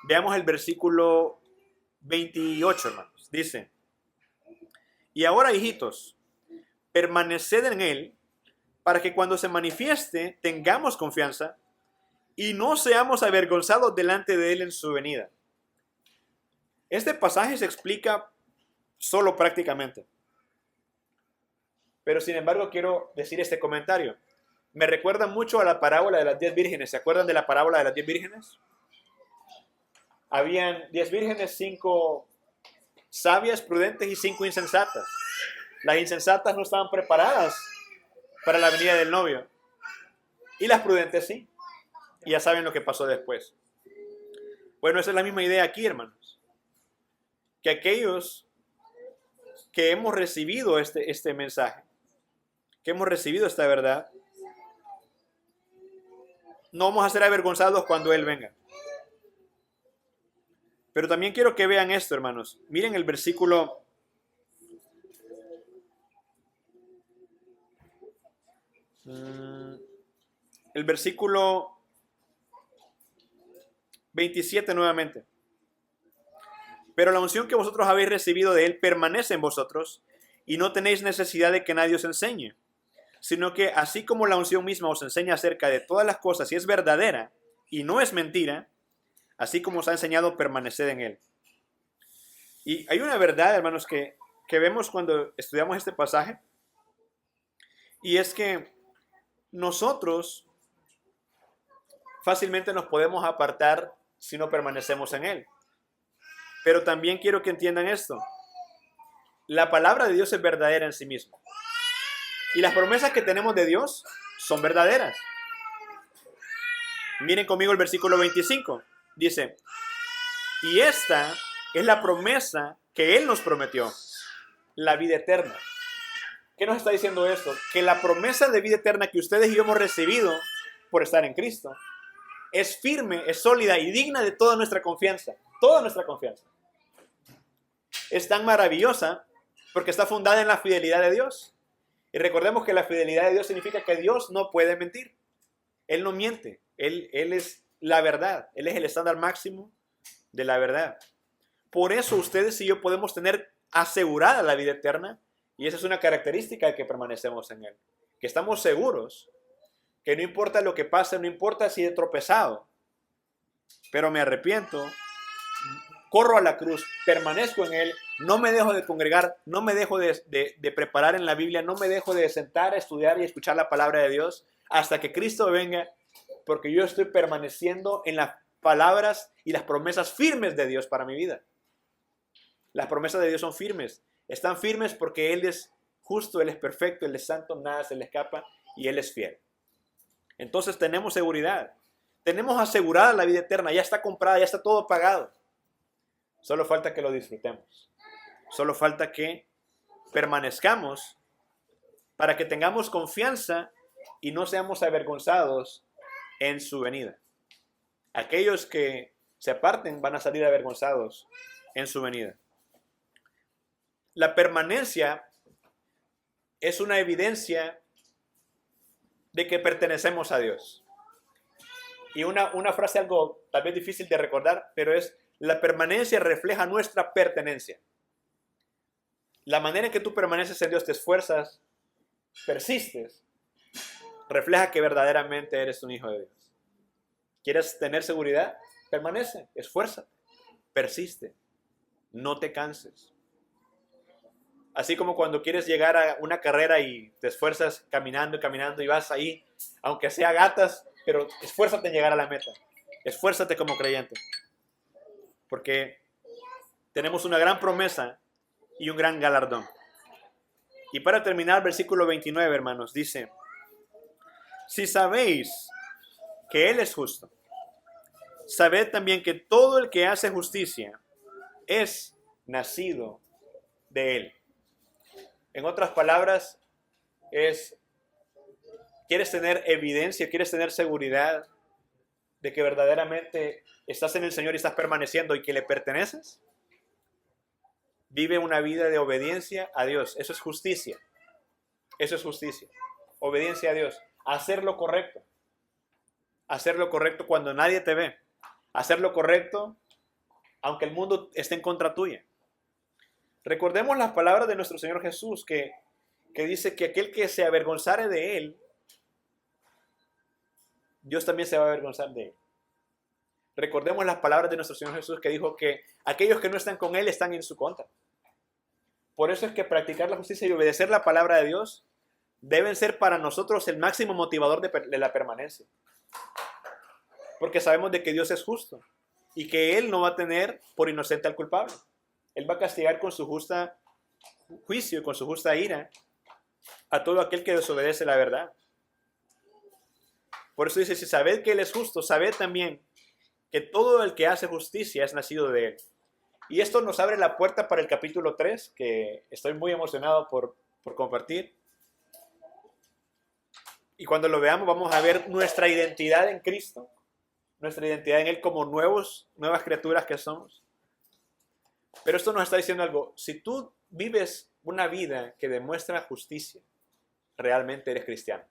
veamos el versículo 28, hermanos. Dice, y ahora, hijitos, permaneced en Él, para que cuando se manifieste tengamos confianza y no seamos avergonzados delante de Él en su venida. Este pasaje se explica solo prácticamente. Pero sin embargo quiero decir este comentario. Me recuerda mucho a la parábola de las 10 vírgenes. ¿Se acuerdan de la parábola de las 10 vírgenes? Habían 10 vírgenes, 5 sabias, prudentes y 5 insensatas. Las insensatas no estaban preparadas para la venida del novio. Y las prudentes sí. Y ya saben lo que pasó después. Bueno, esa es la misma idea aquí, hermanos. Que aquellos que hemos recibido este mensaje, que hemos recibido esta verdad, no vamos a ser avergonzados cuando Él venga. Pero también quiero que vean esto, hermanos. Miren el versículo 27 nuevamente. Pero la unción que vosotros habéis recibido de Él permanece en vosotros y no tenéis necesidad de que nadie os enseñe, sino que así como la unción misma os enseña acerca de todas las cosas y es verdadera y no es mentira, así como os ha enseñado, permaneced en Él. Y hay una verdad, hermanos, que vemos cuando estudiamos este pasaje, y es que nosotros fácilmente nos podemos apartar si no permanecemos en Él. Pero también quiero que entiendan esto. La palabra de Dios es verdadera en sí misma. Y las promesas que tenemos de Dios son verdaderas. Miren conmigo el versículo 25. Dice, y esta es la promesa que Él nos prometió, la vida eterna. ¿Qué nos está diciendo esto? Que la promesa de vida eterna que ustedes y yo hemos recibido por estar en Cristo es firme, es sólida y digna de toda nuestra confianza. Toda nuestra confianza. Es tan maravillosa porque está fundada en la fidelidad de Dios. Y recordemos que la fidelidad de Dios significa que Dios no puede mentir. Él no miente. Él es la verdad. Él es el estándar máximo de la verdad. Por eso ustedes y yo podemos tener asegurada la vida eterna. Y esa es una característica de que permanecemos en Él. Que estamos seguros que no importa lo que pase, no importa si he tropezado, pero me arrepiento, corro a la cruz, permanezco en Él, no me dejo de congregar, no me dejo de preparar en la Biblia, no me dejo de sentar a estudiar y escuchar la palabra de Dios hasta que Cristo venga, porque yo estoy permaneciendo en las palabras y las promesas firmes de Dios para mi vida. Las promesas de Dios son firmes, están firmes porque Él es justo, Él es perfecto, Él es santo, nada se le escapa y Él es fiel. Entonces tenemos seguridad, tenemos asegurada la vida eterna, ya está comprada, ya está todo pagado. Solo falta que lo disfrutemos. Solo falta que permanezcamos para que tengamos confianza y no seamos avergonzados en su venida. Aquellos que se aparten van a salir avergonzados en su venida. La permanencia es una evidencia de que pertenecemos a Dios. Y una frase algo tal vez difícil de recordar, pero es: la permanencia refleja nuestra pertenencia. La manera en que tú permaneces en Dios, te esfuerzas, persistes, refleja que verdaderamente eres un hijo de Dios. ¿Quieres tener seguridad? Permanece, esfuérzate. persiste, no te canses. Así como cuando quieres llegar a una carrera y te esfuerzas caminando y caminando y vas ahí, aunque sea gatas, pero esfuérzate en llegar a la meta. Esfuérzate como creyente. Porque tenemos una gran promesa y un gran galardón. Y para terminar, versículo 29, hermanos, dice: si sabéis que Él es justo, sabed también que todo el que hace justicia es nacido de Él. En otras palabras, ¿quieres tener evidencia, quieres tener seguridad de que verdaderamente estás en el Señor y estás permaneciendo y que le perteneces? Vive una vida de obediencia a Dios. Eso es justicia. Eso es justicia. Obediencia a Dios. Hacer lo correcto. Hacer lo correcto cuando nadie te ve. Hacer lo correcto aunque el mundo esté en contra tuya. Recordemos las palabras de nuestro Señor Jesús que dice que aquel que se avergonzare de Él, Dios también se va a avergonzar de Él. Recordemos las palabras de nuestro Señor Jesús que dijo que aquellos que no están con Él están en su contra. Por eso es que practicar la justicia y obedecer la palabra de Dios deben ser para nosotros el máximo motivador de la permanencia. Porque sabemos de que Dios es justo y que Él no va a tener por inocente al culpable. Él va a castigar con su justa juicio y con su justa ira a todo aquel que desobedece la verdad. Por eso dice, si sabed que Él es justo, sabed también que todo el que hace justicia es nacido de Él. Y esto nos abre la puerta para el capítulo 3, que estoy muy emocionado por compartir. Y cuando lo veamos vamos a ver nuestra identidad en Cristo, nuestra identidad en Él como nuevas criaturas que somos. Pero esto nos está diciendo algo. Si tú vives una vida que demuestra justicia, realmente eres cristiano,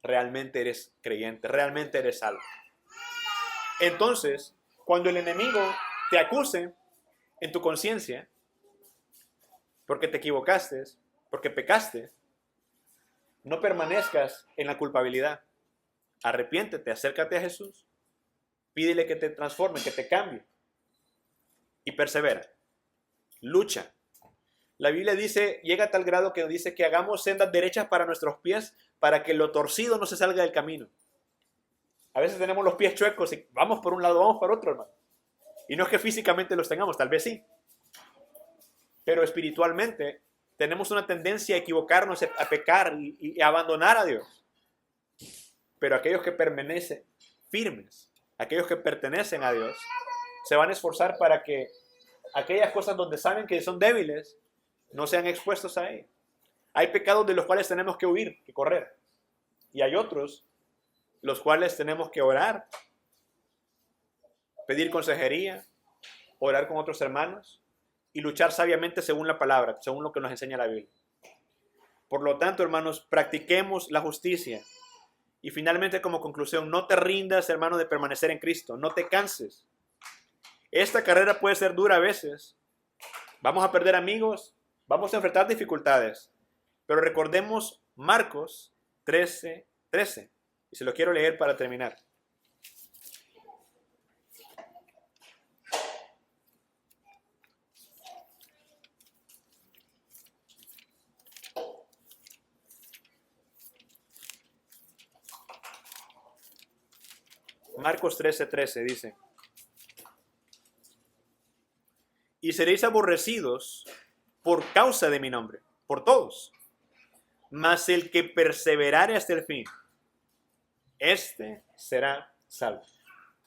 realmente eres creyente, realmente eres salvo. Entonces, cuando el enemigo te acuse en tu conciencia, porque te equivocaste, porque pecaste, no permanezcas en la culpabilidad. Arrepiéntete, acércate a Jesús, pídele que te transforme, que te cambie y persevera. Lucha. La Biblia dice, llega a tal grado que dice que hagamos sendas derechas para nuestros pies para que lo torcido no se salga del camino. A veces tenemos los pies chuecos y vamos por un lado, vamos por otro, hermano. Y no es que físicamente los tengamos, tal vez sí. Pero espiritualmente tenemos una tendencia a equivocarnos, a pecar y a abandonar a Dios. Pero aquellos que permanecen firmes, aquellos que pertenecen a Dios, se van a esforzar para que aquellas cosas donde saben que son débiles no sean expuestos a ellas. Hay pecados de los cuales tenemos que huir, que correr. Y hay otros los cuales tenemos que orar, pedir consejería, orar con otros hermanos y luchar sabiamente según la palabra, según lo que nos enseña la Biblia. Por lo tanto, hermanos, practiquemos la justicia. Y finalmente, como conclusión, no te rindas, hermano, de permanecer en Cristo. No te canses. Esta carrera puede ser dura a veces. Vamos a perder amigos, vamos a enfrentar dificultades. Pero recordemos Marcos 13:13. Y se lo quiero leer para terminar. Marcos 13:13 dice: y seréis aborrecidos por causa de mi nombre, por todos. Mas el que perseverare hasta el fin, este será salvo.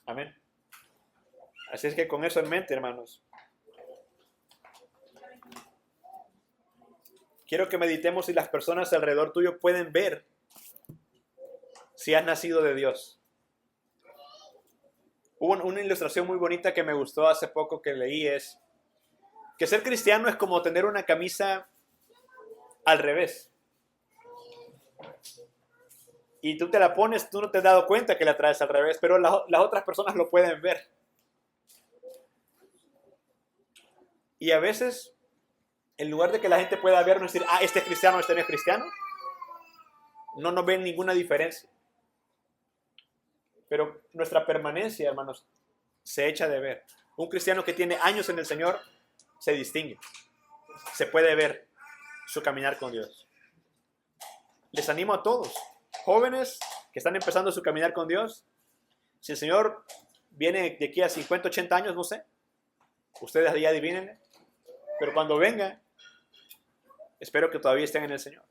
Amén. Así es que con eso en mente, hermanos, quiero que meditemos si las personas alrededor tuyo pueden ver si has nacido de Dios. Hubo una ilustración muy bonita que me gustó hace poco que leí, es que ser cristiano es como tener una camisa al revés. Y tú te la pones, tú no te has dado cuenta que la traes al revés, pero las otras personas lo pueden ver. Y a veces, en lugar de que la gente pueda vernos y decir, este es cristiano, este no es cristiano, no nos ven ninguna diferencia. Pero nuestra permanencia, hermanos, se echa de ver. Un cristiano que tiene años en el Señor se distingue. Se puede ver su caminar con Dios. Les animo a todos, jóvenes que están empezando su caminar con Dios. Si el Señor viene de aquí a 50, 80 años, no sé. Ustedes ahí adivinen. Pero cuando venga, espero que todavía estén en el Señor.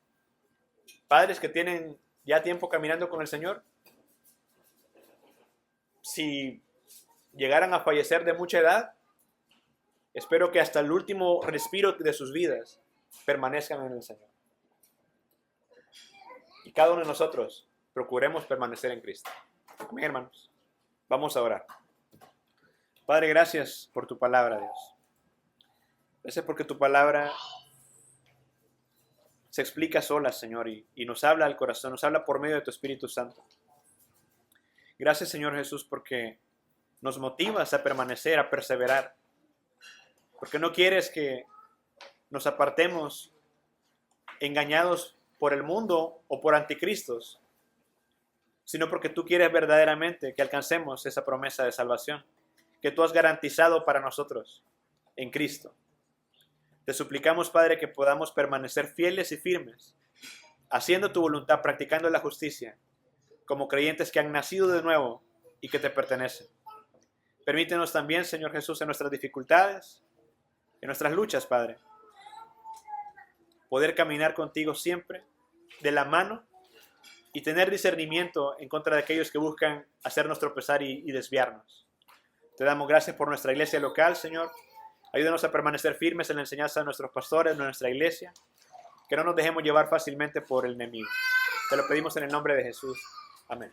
Padres que tienen ya tiempo caminando con el Señor, si llegaran a fallecer de mucha edad, espero que hasta el último respiro de sus vidas permanezcan en el Señor. Y cada uno de nosotros procuremos permanecer en Cristo. Amén, hermanos. Vamos a orar. Padre, gracias por tu palabra, Dios. Gracias porque tu palabra se explica sola, Señor, y nos habla al corazón, nos habla por medio de tu Espíritu Santo. Gracias, Señor Jesús, porque nos motivas a permanecer, a perseverar. Porque no quieres que nos apartemos engañados por el mundo o por anticristos, sino porque tú quieres verdaderamente que alcancemos esa promesa de salvación que tú has garantizado para nosotros en Cristo. Te suplicamos, Padre, que podamos permanecer fieles y firmes, haciendo tu voluntad, practicando la justicia, como creyentes que han nacido de nuevo y que te pertenecen. Permítenos también, Señor Jesús, en nuestras dificultades, en nuestras luchas, Padre, poder caminar contigo siempre de la mano y tener discernimiento en contra de aquellos que buscan hacernos tropezar y desviarnos. Te damos gracias por nuestra iglesia local, Señor. Ayúdanos a permanecer firmes en la enseñanza de nuestros pastores, de nuestra iglesia. Que no nos dejemos llevar fácilmente por el enemigo. Te lo pedimos en el nombre de Jesús. Amén.